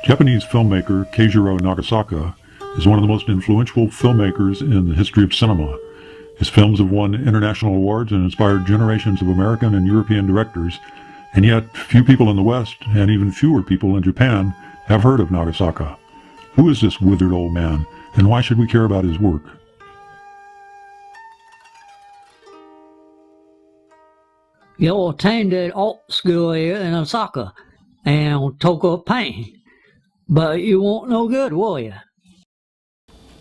Japanese filmmaker Keijiro Nagasaka is one of the most influential filmmakers in the history of cinema. His films have won international awards and inspired generations of American and European directors, and yet few people in the West, and even fewer people in Japan, have heard of Nagasaka. Who is this withered old man, and why should we care about his work? You attended art school here in Osaka and took up painting, but you weren't no good, were you?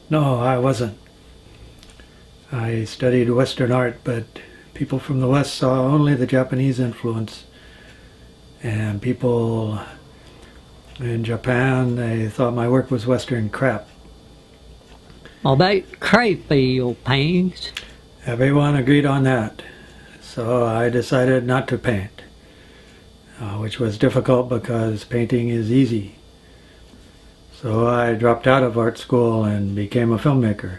No, I wasn't. I studied Western art, but people from the West saw only the Japanese influence. And people in Japan, they thought my work was Western crap. About Crayfield paintings. Everyone agreed on that. So I decided not to paint, which was difficult because painting is easy. So I dropped out of art school and became a filmmaker.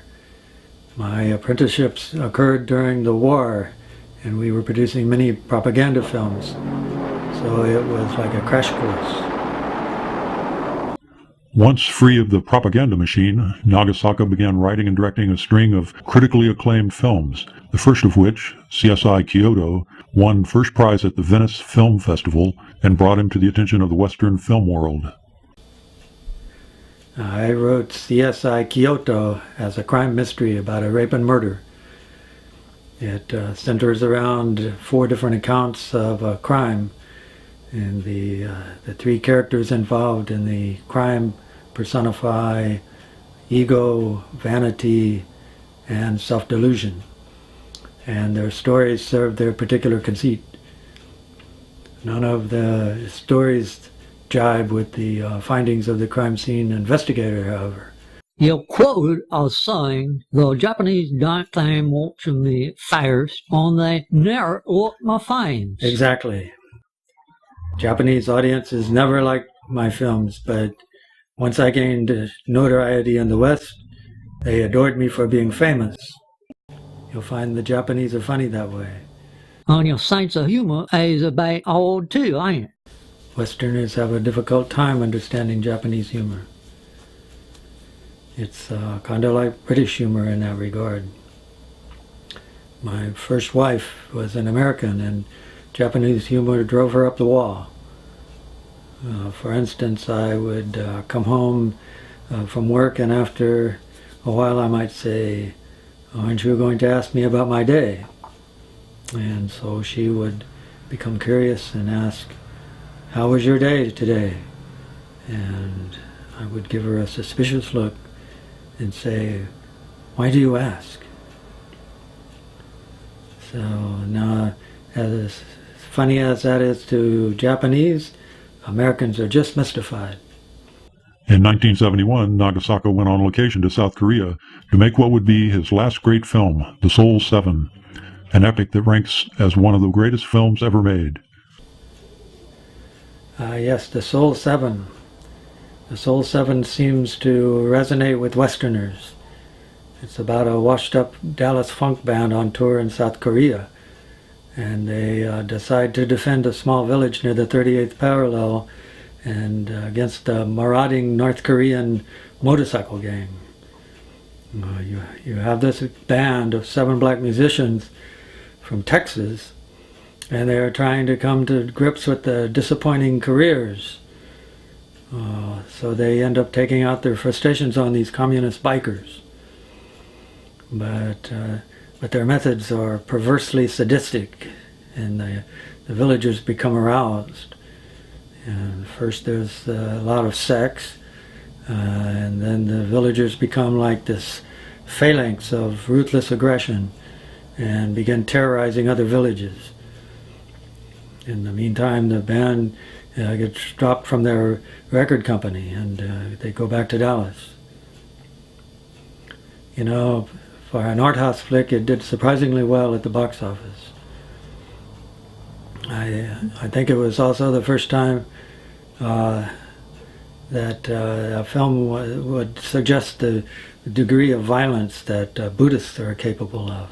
My apprenticeships occurred during the war, and we were producing many propaganda films. So it was like a crash course. Once free of the propaganda machine, Nagasaka began writing and directing a string of critically acclaimed films, the first of which, CSI Kyoto, won first prize at the Venice Film Festival and brought him to the attention of the Western film world. I wrote CSI Kyoto as a crime mystery about a rape and murder. It centers around 4 different accounts of a crime, and the 3 characters involved in the crime personify ego, vanity, and self-delusion. And their stories serve their particular conceit. None of the stories jibe with the findings of the crime scene investigator, however. You quoted as saying the Japanese don't think much of me first when they never look my finds. Exactly. Japanese audiences never liked my films, but once I gained notoriety in the West, they adored me for being famous. You'll find the Japanese are funny that way. And your sense of humor is about old too, ain't it? Westerners have a difficult time understanding Japanese humor. It's kind of like British humor in that regard. My first wife was an American, and Japanese humor drove her up the wall. For instance, I would come home from work, and after a while I might say, "Aren't you going to ask me about my day?" And so she would become curious and ask, "How was your day today?" And I would give her a suspicious look and say, "Why do you ask?" So now, as funny as that is to Japanese, Americans are just mystified. In 1971, Nagasaka went on location to South Korea to make what would be his last great film, The Seoul 7, an epic that ranks as one of the greatest films ever made. Yes, The Seoul 7. The Seoul 7 seems to resonate with Westerners. It's about a washed-up Dallas funk band on tour in South Korea, and they decide to defend a small village near the 38th parallel and against a marauding North Korean motorcycle gang. You have this band of 7 black musicians from Texas, and they're trying to come to grips with the disappointing careers. So they end up taking out their frustrations on these communist bikers. But their methods are perversely sadistic, and the villagers become aroused. And first there's a lot of sex, and then the villagers become like this phalanx of ruthless aggression and begin terrorizing other villages. In the meantime, the band gets dropped from their record company, and they go back to Dallas. You know, for an art house flick, it did surprisingly well at the box office. I think it was also the first time that a film would suggest the degree of violence that Buddhists are capable of.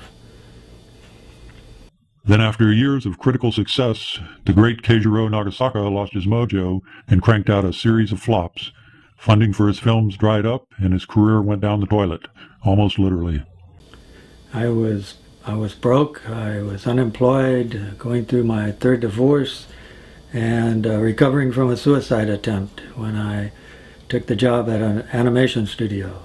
Then after years of critical success, the great Keijiro Nagasaka lost his mojo and cranked out a series of flops. Funding for his films dried up, and his career went down the toilet, almost literally. I was broke. I was unemployed, going through my third divorce, and recovering from a suicide attempt when I took the job at an animation studio.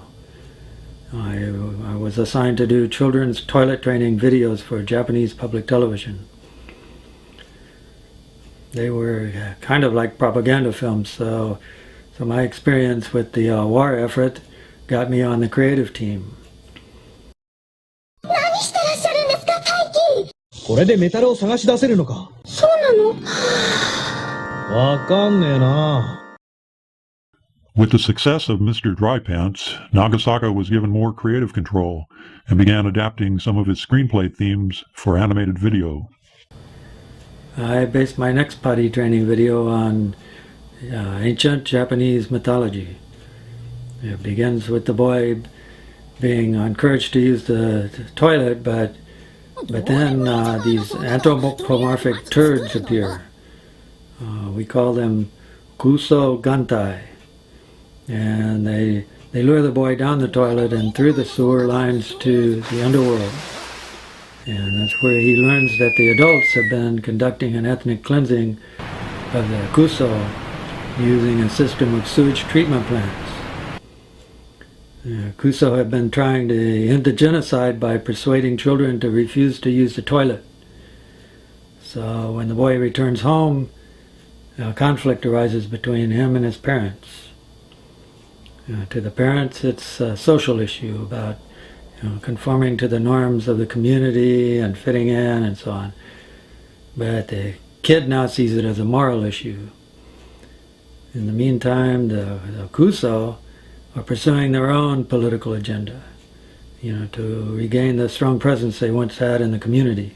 I was assigned to do children's toilet training videos for Japanese public television. They were kind of like propaganda films, so my experience with the war effort got me on the creative team. 何してらっしゃるんですか、大輝。これでメタルを探し出せるのか。そうなの？わかんねえな。With the success of Mr. Dry Pants, Nagasaka was given more creative control and began adapting some of his screenplay themes for animated video. I based my next potty training video on ancient Japanese mythology. It begins with the boy being encouraged to use the toilet, but then these anthropomorphic turds appear. We call them Kuso Gantai. And they lure the boy down the toilet and through the sewer lines to the underworld. And that's where he learns that the adults have been conducting an ethnic cleansing of the Kuso using a system of sewage treatment plants. Kuso have been trying to end the genocide by persuading children to refuse to use the toilet. So when the boy returns home, a conflict arises between him and his parents. To the parents, it's a social issue about conforming to the norms of the community and fitting in and so on. But the kid now sees it as a moral issue. In the meantime, the Kuso are pursuing their own political agenda, to regain the strong presence they once had in the community.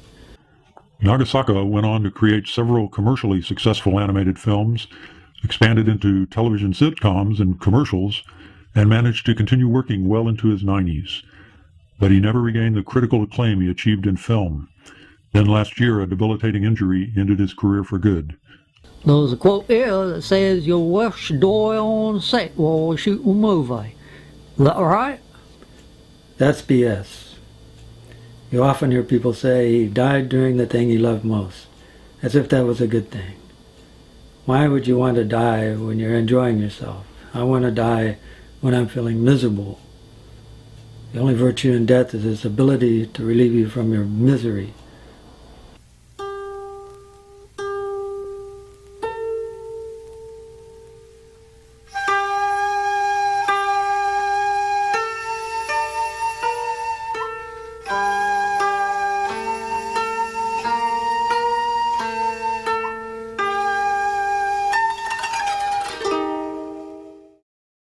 Nagasaka went on to create several commercially successful animated films, expanded into television sitcoms and commercials, and managed to continue working well into his 90s. But he never regained the critical acclaim he achieved in film. Then last year, a debilitating injury ended his career for good. There's a quote here that says, "Your wife should die on set while we shoot a movie." Is that right? That's BS. You often hear people say he died doing the thing he loved most, as if that was a good thing. Why would you want to die when you're enjoying yourself? I want to die when I'm feeling miserable. The only virtue in death is its ability to relieve you from your misery.